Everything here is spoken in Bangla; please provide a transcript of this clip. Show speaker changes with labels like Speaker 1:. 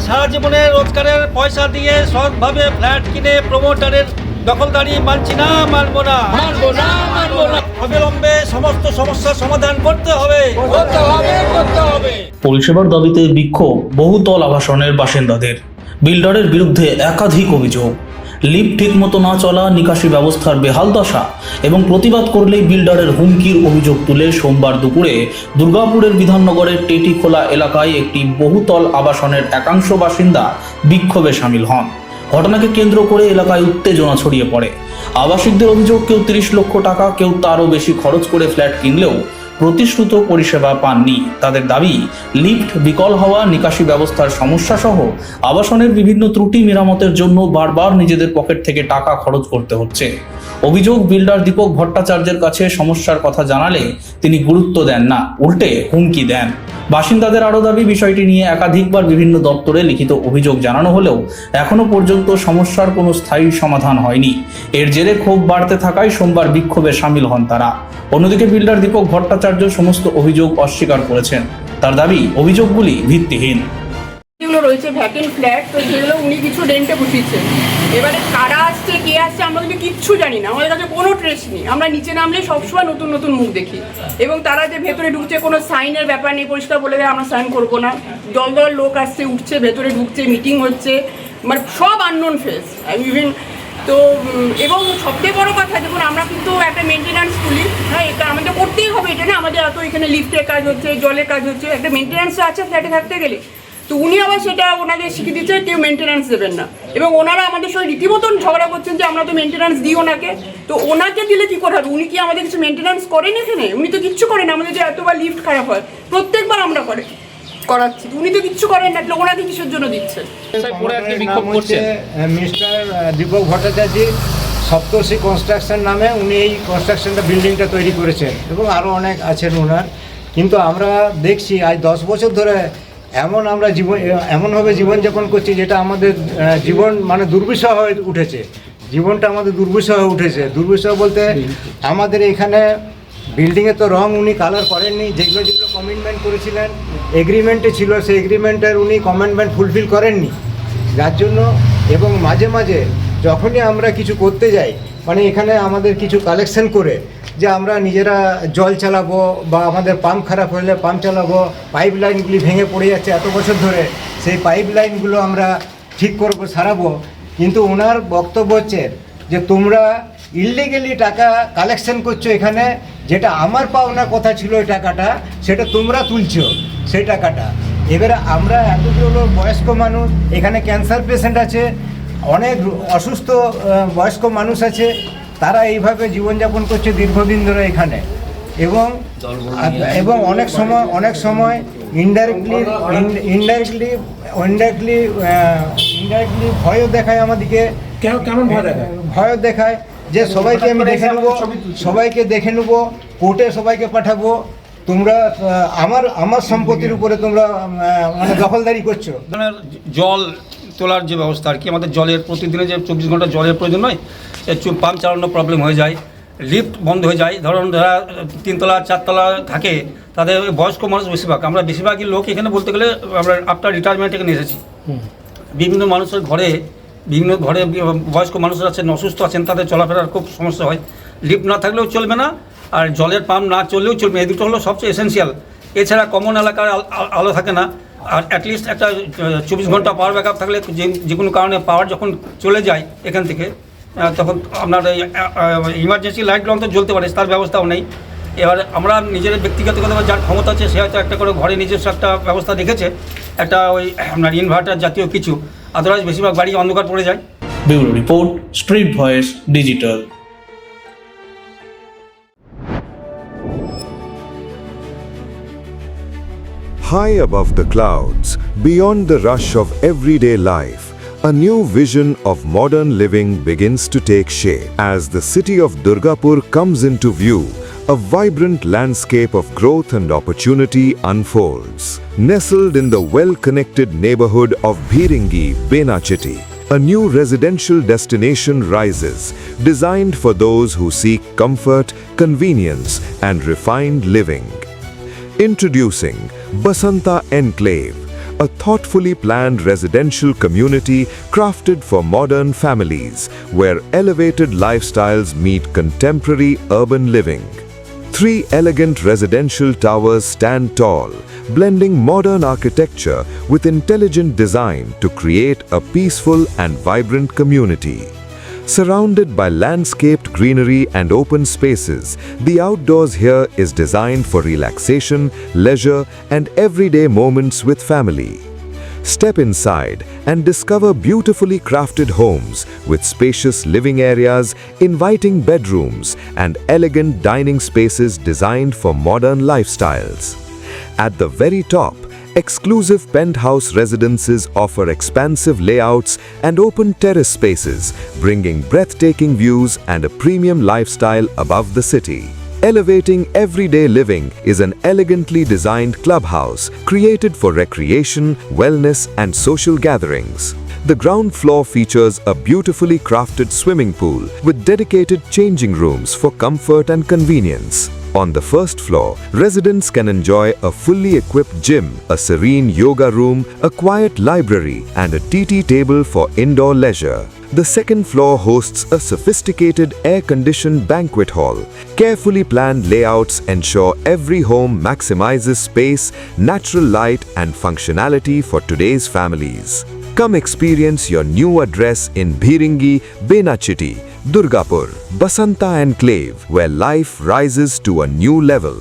Speaker 1: সারা জীবনে রোজগারের পয়সা দিয়ে সৎভাবে ফ্ল্যাট কিনে প্রমোটারের দখলদারি মানছি না, মানবো না। অবিলম্বে সমস্ত সমস্যার সমাধান করতে হবে।
Speaker 2: পরিষেবার দাবিতে বিক্ষোভ বহুতল আবাসনের বাসিন্দাদের। বিল্ডারের বিরুদ্ধে একাধিক অভিযোগ, লিফট ঠিকমতো না চলা, নিকাশি ব্যবস্থার বেহাল দশা এবং প্রতিবাদ করলেই বিল্ডারের হুমকির অভিযোগ তুলে সোমবার দুপুরে দুর্গাপুরের বিধাননগরের টেটিখোলা এলাকায় একটি বহুতল আবাসনের একাংশ বাসিন্দা বিক্ষোভে সামিল হন। ঘটনাকে কেন্দ্র করে এলাকায় উত্তেজনা ছড়িয়ে পড়ে। আবাসিকদের অভিযোগ, কেউ 30 লক্ষ টাকা, কেউ তারও বেশি খরচ করে ফ্ল্যাট কিনলেও প্রতিশ্রুত পরিষেবা পাননি। তাদের দাবি, লিফট বিকল হওয়া, নিকাশি ব্যবস্থার সমস্যা সহ আবাসনের বিভিন্ন ত্রুটি মেরামতের জন্য বারবার নিজেদের পকেট থেকে টাকা খরচ করতে হচ্ছে। অভিযোগ, বিল্ডার দীপক ভট্টাচার্যের কাছে সমস্যার কথা জানালে তিনি গুরুত্ব দেন না, উল্টে হুমকি দেন। বাসিন্দাদের আরও দাবি, বিষয়টি নিয়ে একাধিকবার বিভিন্ন দপ্তরে লিখিত অভিযোগ জানানো হলেও এখনো পর্যন্ত সমস্যার কোনো স্থায়ী সমাধান হয়নি। এর জেরে ক্ষোভ বাড়তে থাকায় সোমবার বিক্ষোভে সামিল হন তারা। অন্যদিকে বিল্ডার দীপক ভট্টাচার্য সমস্ত অভিযোগ অস্বীকার করেছেন। তার দাবি, অভিযোগগুলি ভিত্তিহীন।
Speaker 3: যেগুলো রয়েছে ভ্যাকেন্ট ফ্ল্যাট, তো সেগুলো উনি কিছু রেন্টে বসিয়েছেন। এবারে কারা আসছে, কে আসছে, আমরা কিন্তু কিচ্ছু জানি না, আমাদের কাছে কোনো ট্রেস নেই। আমরা নিচে নামলে সবসময় নতুন নতুন মুখ দেখি, এবং তারা যে ভেতরে ঢুকছে কোনো সাইনের ব্যাপার নেই, পরিষ্কার বলে দেয় আমরা সাইন করবো না। দল দল লোক আসছে, উঠছে, ভেতরে ঢুকছে, মিটিং হচ্ছে, মানে সব আননোন ফেস। ইভেন তো এবং সবথেকে বড় কথা, দেখুন আমরা কিন্তু একটা মেনটেন্যান্স তুলি, হ্যাঁ, এটা আমাদের করতেই হবে। এটা না আমাদের এত এখানে লিফটের কাজ হচ্ছে, জলের কাজ হচ্ছে, একটা মেনটেন্যান্স আছে ফ্ল্যাটে থাকতে গেলে। তো উনি আবার সেটা ওনাদের শিখিয়ে দিচ্ছে, কেউ মেনটেন্যান্স দেবেন না, এবং ওনারা আমাদের সঙ্গে রীতিমতন ঝগড়া করছেন যে আমরা তো মেনটেন্যান্স দিই ওনাকে। তো ওনাকে দিলে কি করে হবে? উনি কি আমাদের কিছু মেনটেন্যান্স করেন এখানে? উনি তো কিচ্ছু করেন। আমাদের যে এতবার লিফট খারাপ হয় প্রত্যেকবার আমরা করাচ্ছি, উনি তো কিচ্ছু করেন না, ওনাকে কিসের জন্য দিচ্ছেন?
Speaker 4: মিস্টার দীপক ভট্টাচার্য, সপ্তর্ষি কনস্ট্রাকশন নামে উনি এই কনস্ট্রাকশনটা বিল্ডিংটা তৈরি করেছেন, এবং আরও অনেক আছেন ওনার। কিন্তু আমরা দেখছি আজ 10 বছর ধরে আমরা এমনভাবে জীবনযাপন করছি যেটা আমাদের জীবন মানে দুর্বিষহ হয়ে উঠেছে। জীবনটা আমাদের দুর্বিষহ হয়ে উঠেছে। দুর্বিষহ বলতে আমাদের এখানে বিল্ডিংয়ে তো রং উনি কালার করেননি, যেগুলো কমিটমেন্ট করেছিলেন, এগ্রিমেন্টে ছিল, সেই এগ্রিমেন্টের উনি কমিটমেন্ট ফুলফিল করেননি, যার জন্য। এবং মাঝে মাঝে যখনই আমরা কিছু করতে যাই, মানে এখানে আমাদের কিছু কালেকশন করে যে আমরা নিজেরা জল চালাবো, বা আমাদের পাম্প খারাপ হলে পাম্প চালাবো, পাইপ লাইনগুলি ভেঙে পড়ে যাচ্ছে এত বছর ধরে, সেই পাইপ লাইনগুলো আমরা ঠিক করবো, সারাবো। কিন্তু ওনার বক্তব্য হচ্ছে যে তোমরা ইললিগেলি টাকা কালেকশন করছো এখানে, যেটা আমার পাওনা কথা ছিল ওই টাকাটা, সেটা তোমরা তুলছো সেই টাকাটা। এবারে আমরা এতগুলো বয়স্ক মানুষ, এখানে ক্যান্সার পেশেন্ট আছে, অনেক অসুস্থ বয়স্ক মানুষ আছে, তারা এইভাবে জীবনযাপন করছে দীর্ঘদিন ধরে এখানে। এবং অনেক সময় ইনডাইরেক্টলি ভয়ও দেখায় আমাদেরকে। কেমন ভয়ও দেখায় যে সবাইকে আমি সবাইকে দেখে নেবো, কোর্টে সবাইকে পাঠাবো, তোমরা আমার সম্পত্তির উপরে তোমরা মানে দখলদারি করছো।
Speaker 1: জল তোলার যে ব্যবস্থা আর কি, আমাদের জলের প্রতিদিনে যে 24 ঘন্টা জলের প্রয়োজন নয়, পাম্প চালানোর প্রবলেম হয়ে যায়, লিফট বন্ধ হয়ে যায়। ধরুন যারা 3 তলা 4 তলা থাকে, তাদের বয়স্ক মানুষ বেশিরভাগই লোক এখানে বলতে গেলে আমরা আফটার রিটায়ারমেন্ট এখানে এসেছি। বিভিন্ন মানুষের ঘরে বয়স্ক মানুষরা আছেন, অসুস্থ আছেন, তাদের চলাফেরার খুব সমস্যা হয়। লিফট না থাকলেও চলবে না, আর জলের পাম্প না চললেও চলবে। এই দুটো হলো সবচেয়ে এসেন্সিয়াল। এছাড়া কমন এলাকার আলো থাকে না, আর অ্যাটলিস্ট একটা 24 ঘন্টা পাওয়ার ব্যাকআপ থাকলে যে কোনো কারণে পাওয়ার যখন চলে যায় এখান থেকে, তখন আপনার এই ইমার্জেন্সি লাইটগুলো অন্তত জ্বলতে পারে, তার ব্যবস্থাও নেই। এবার আমরা নিজের ব্যক্তিগতভাবে যার ক্ষমতা আছে, সে হয়তো একটা করে ঘরে নিজস্ব একটা ব্যবস্থা রেখেছে, একটা ওই আপনার ইনভার্টার জাতীয় কিছু। আদারওয়াইজ বেশিরভাগ বাড়ি অন্ধকার পড়ে যায়।
Speaker 2: Bureau report, street voice digital.
Speaker 5: High above the clouds, beyond the rush of everyday life, a new vision of modern living begins to take shape. As the city of Durgapur comes into view, a vibrant landscape of growth and opportunity unfolds. Nestled in the well-connected neighborhood of Bhiringi, Benachiti, a new residential destination rises, designed for those who seek comfort, convenience, and refined living. Introducing Basanta Enclave, a thoughtfully planned residential community crafted for modern families, where elevated lifestyles meet contemporary urban living. 3 elegant residential towers stand tall, blending modern architecture with intelligent design to create a peaceful and vibrant community. Surrounded by landscaped greenery and open spaces, the outdoors here is designed for relaxation, leisure, and everyday moments with family. Step inside and discover beautifully crafted homes with spacious living areas, inviting bedrooms, and elegant dining spaces designed for modern lifestyles. At the very top, exclusive penthouse residences offer expansive layouts and open terrace spaces, bringing breathtaking views and a premium lifestyle above the city. Elevating everyday living is an elegantly designed clubhouse created for recreation, wellness, and social gatherings. The ground floor features a beautifully crafted swimming pool with dedicated changing rooms for comfort and convenience. On the first floor, residents can enjoy a fully equipped gym, a serene yoga room, a quiet library, and a TT table for indoor leisure. The second floor hosts a sophisticated air-conditioned banquet hall. Carefully planned layouts ensure every home maximizes space, natural light, and functionality for today's families. Come experience your new address in Bhiringi, Benachiti, Durgapur, Basanta Enclave, where life rises to a new level.